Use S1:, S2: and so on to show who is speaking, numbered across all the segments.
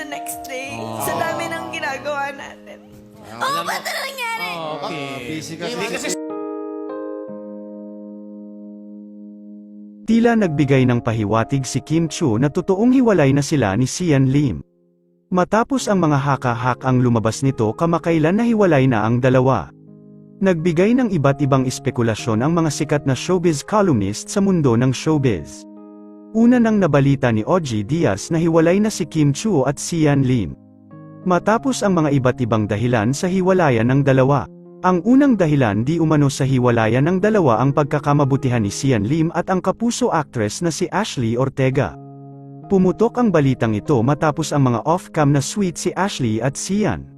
S1: the next day. Sa dami ng ginagawa natin. Ba't na nangyari?
S2: Busy kasi.
S3: Tila nagbigay ng pahiwatig si Kim Chiu na totoong hiwalay na sila ni Sian Lim. Matapos ang mga haka-hak ang lumabas nito kamakailan na hiwalay na ang dalawa. Nagbigay ng iba't ibang espekulasyon ang mga sikat na showbiz columnist sa mundo ng showbiz. Una nang nabalita ni OG Diaz na hiwalay na si Kim Chiu at Sian Lim. Matapos ang mga iba't ibang dahilan sa hiwalayan ng dalawa. Ang unang dahilan di umano sa hiwalayan ng dalawa ang pagkakamabutihan ni Sian Lim at ang kapuso actress na si Ashley Ortega. Pumutok ang balitang ito matapos ang mga off-cam na sweet si Ashley at Sian.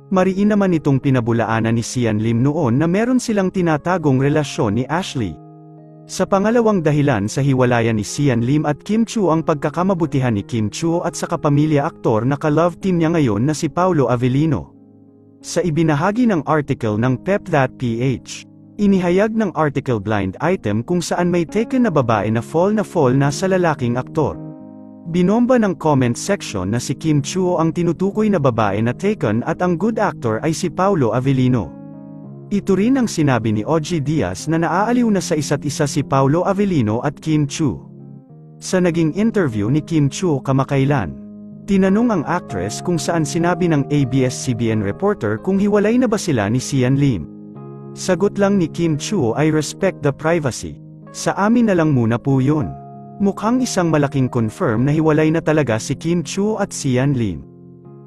S3: Mariin naman itong pinabulaanan ni Sian Lim noon na meron silang tinatagong relasyon ni Ashley. Sa pangalawang dahilan sa hiwalayan ni Sian Lim at Kim Chiu ang pagkakamabutihan ni Kim Chiu at sa kapamilya aktor na ka-love team niya ngayon na si Paolo Avellino. Sa ibinahagi ng article ng Pep.ph, inihayag ng article blind item kung saan may taken na babae na fall na sa lalaking aktor. Binomba ng comment section na si Kim Chiu ang tinutukoy na babae na taken at ang good actor ay si Paolo Avellino. Ito rin ang sinabi ni OG Diaz na naaaliw na sa isa't isa si Paolo Avellino at Kim Chiu. Sa naging interview ni Kim Chiu kamakailan, tinanong ang actress kung saan sinabi ng ABS-CBN reporter kung hiwalay na ba sila ni Sian Lim. Sagot lang ni Kim Chiu ay respect the privacy. Sa amin na lang muna po yun. Mukhang isang malaking confirm na hiwalay na talaga si Kim Chiu at Sian Lim.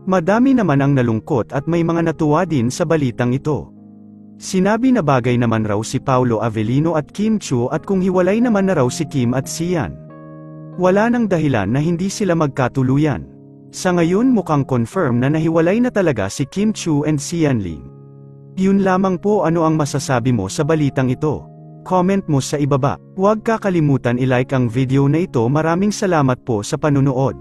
S3: Madami naman ang nalungkot at may mga natuwa din sa balitang ito. Sinabi na bagay naman raw si Paolo Avellino at Kim Chiu at kung hiwalay naman na raw si Kim at Sian. Wala nang dahilan na hindi sila magkatuluyan. Sa ngayon mukhang confirm na nahiwalay na talaga si Kim Chiu and Sian Lim. Yun lamang po, ano ang masasabi mo sa balitang ito? Comment mo sa ibaba. Huwag kakalimutan i-like ang video na ito. Maraming salamat po sa panunood.